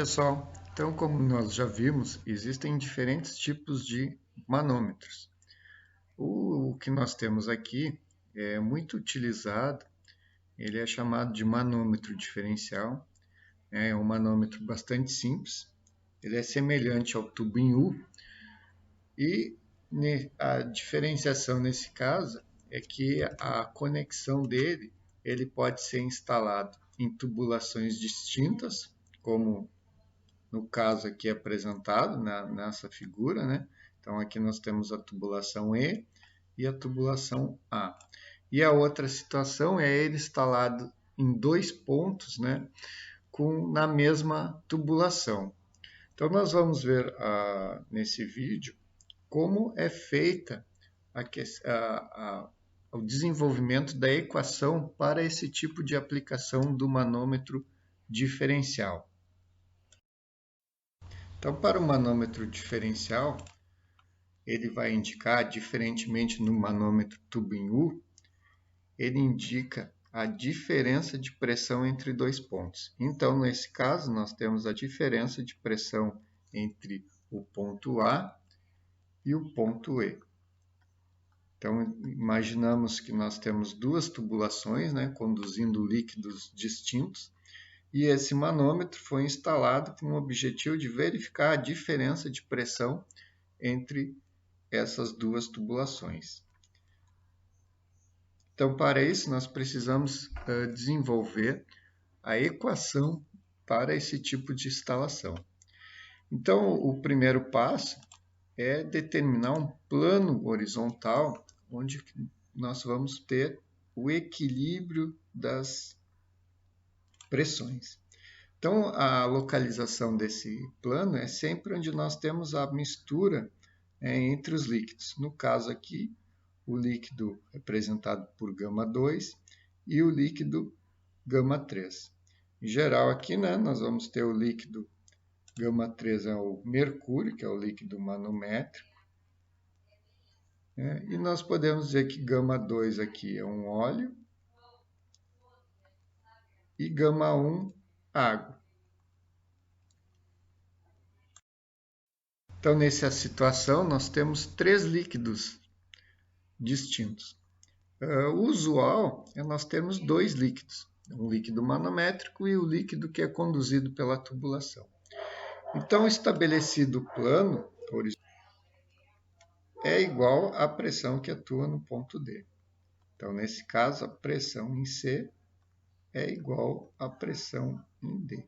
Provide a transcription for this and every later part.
pessoal, então como nós já vimos, existem diferentes tipos de manômetros. O que nós temos aqui é muito utilizado, ele é chamado de manômetro diferencial, é um manômetro bastante simples, ele é semelhante ao tubo em U e a diferenciação nesse caso é que a conexão dele ele pode ser instalado em tubulações distintas, como no caso aqui apresentado nessa figura, né? Então aqui nós temos a tubulação E e a tubulação A. E a outra situação é ele instalado em dois pontos, né? Na mesma tubulação. Então nós vamos ver nesse vídeo como é feita o desenvolvimento da equação para esse tipo de aplicação do manômetro diferencial. Então, para o manômetro diferencial, ele vai indicar, diferentemente no manômetro tubo em U, ele indica a diferença de pressão entre dois pontos. Então, nesse caso, nós temos a diferença de pressão entre o ponto A e o ponto E. Então, imaginamos que nós temos duas tubulações, né, conduzindo líquidos distintos, e esse manômetro foi instalado com o objetivo de verificar a diferença de pressão entre essas duas tubulações. Então, para isso, nós precisamos desenvolver a equação para esse tipo de instalação. Então, o primeiro passo é determinar um plano horizontal onde nós vamos ter o equilíbrio das pressões. Então, a localização desse plano é sempre onde nós temos a mistura entre os líquidos. No caso aqui, o líquido representado por γ2 e o líquido γ3. Em geral aqui, né, nós vamos ter o líquido γ3 é o mercúrio, que é o líquido manométrico. E nós podemos dizer que γ2 aqui é um óleo e γ1 água. Então, nessa situação, nós temos três líquidos distintos. O usual é nós termos dois líquidos, um líquido manométrico e o líquido que é conduzido pela tubulação. Então, estabelecido o plano é igual à pressão que atua no ponto D. Então, nesse caso, a pressão em C é igual à pressão em D.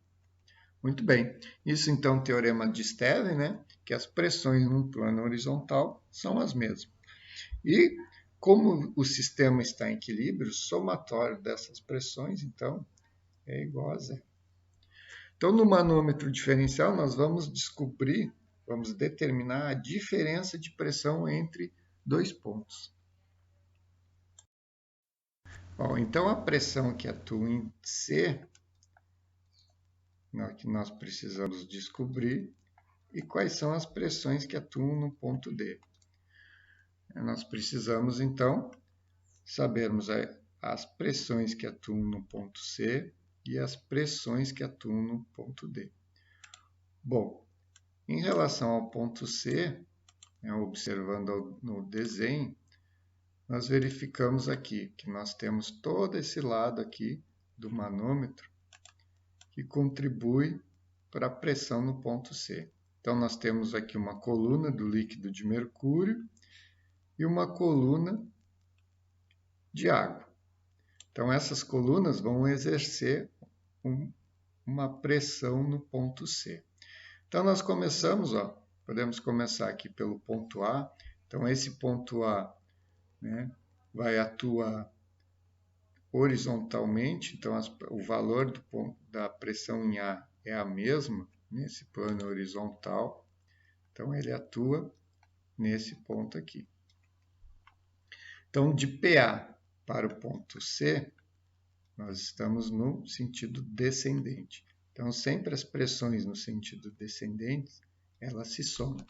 Muito bem, isso então é o teorema de Stevin, né? Que as pressões num plano horizontal são as mesmas. E como o sistema está em equilíbrio, o somatório dessas pressões, então, é igual a zero. Então, no manômetro diferencial, nós vamos determinar a diferença de pressão entre dois pontos. Bom, então, a pressão que atua em C, que nós precisamos descobrir, e quais são as pressões que atuam no ponto D. Nós precisamos, então, sabermos as pressões que atuam no ponto C e as pressões que atuam no ponto D. Bom, em relação ao ponto C, observando no desenho, nós verificamos aqui que nós temos todo esse lado aqui do manômetro que contribui para a pressão no ponto C. Então, nós temos aqui uma coluna do líquido de mercúrio e uma coluna de água. Então, essas colunas vão exercer uma pressão no ponto C. Então, nós começamos, podemos começar aqui pelo ponto A. Então, esse ponto A, né, vai atuar horizontalmente. Então, o valor da pressão em A é a mesma nesse plano horizontal. Então, ele atua nesse ponto aqui. Então, de PA para o ponto C, nós estamos no sentido descendente. Então, sempre as pressões no sentido descendente, elas se somam.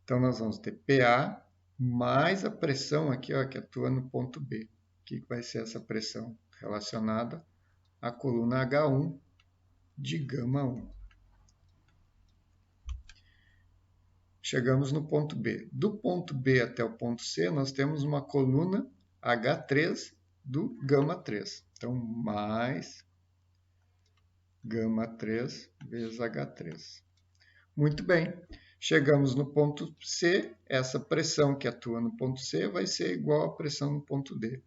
Então, nós vamos ter PA mais a pressão aqui, que atua no ponto B. O que vai ser essa pressão? Relacionada à coluna H1 de γ1. chegamos no ponto B. Do ponto B até o ponto C, nós temos uma coluna H3 do gama 3. Então, mais gama 3 vezes H3. Muito bem. Chegamos no ponto C, essa pressão que atua no ponto C vai ser igual à pressão no ponto D.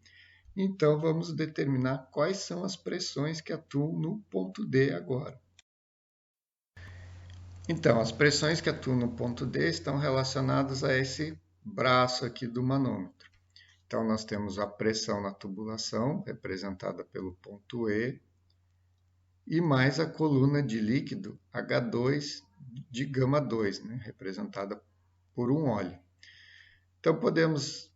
Então, vamos determinar quais são as pressões que atuam no ponto D agora. Então, as pressões que atuam no ponto D estão relacionadas a esse braço aqui do manômetro. Então, nós temos a pressão na tubulação, representada pelo ponto E, e mais a coluna de líquido H2 de gama 2, né, representada por um óleo. Então, podemos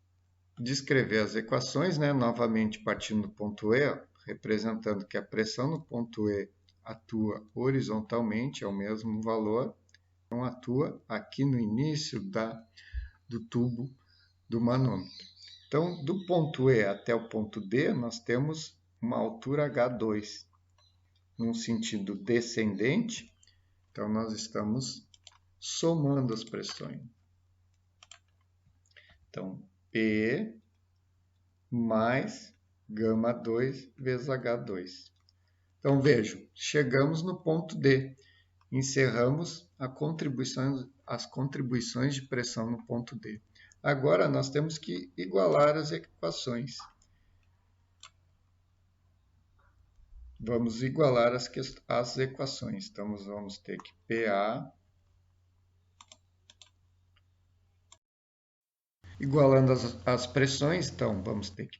descrever as equações, né, novamente partindo do ponto E, representando que a pressão no ponto E atua horizontalmente, é o mesmo valor, então atua aqui no início do tubo do manômetro. Então, do ponto E até o ponto D, nós temos uma altura H2 num sentido descendente, então nós estamos somando as pressões. Então, P mais gama 2 vezes H2. Então, vejam, chegamos no ponto D, encerramos as contribuições de pressão no ponto D. Agora, nós temos que igualar as equações. Vamos igualar as equações. Então, vamos ter que PA igualando as pressões, então vamos ter que,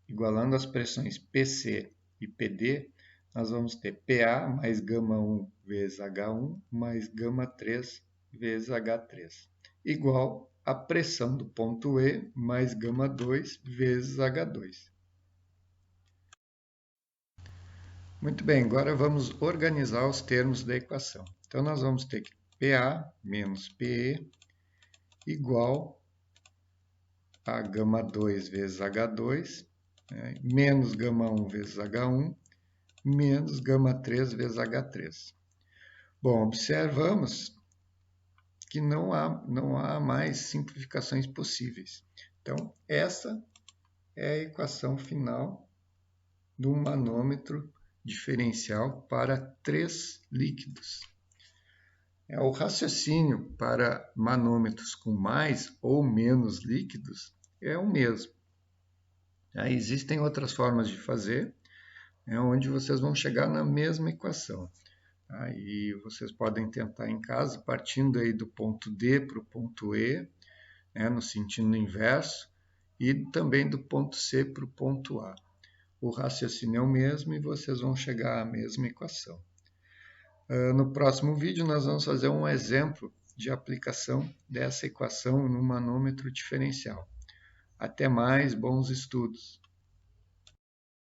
igualando as pressões PC e PD, nós vamos ter PA mais gama 1 vezes H1 mais gama 3 vezes H3, igual a pressão do ponto E mais gama 2 vezes H2. Muito bem, agora vamos organizar os termos da equação. Então, nós vamos ter que PA menos PE igual a gama 2 vezes H2, né, menos gama 1 vezes H1, menos gama 3 vezes H3. Bom, observamos que não há mais simplificações possíveis. Então, essa é a equação final do manômetro diferencial para 3 líquidos. O raciocínio para manômetros com mais ou menos líquidos é o mesmo. Existem outras formas de fazer, onde vocês vão chegar na mesma equação. E vocês podem tentar em casa, partindo aí do ponto D para o ponto E, no sentido inverso, e também do ponto C para o ponto A. O raciocínio é o mesmo e vocês vão chegar à mesma equação. No próximo vídeo, nós vamos fazer um exemplo de aplicação dessa equação no manômetro diferencial. Até mais, bons estudos!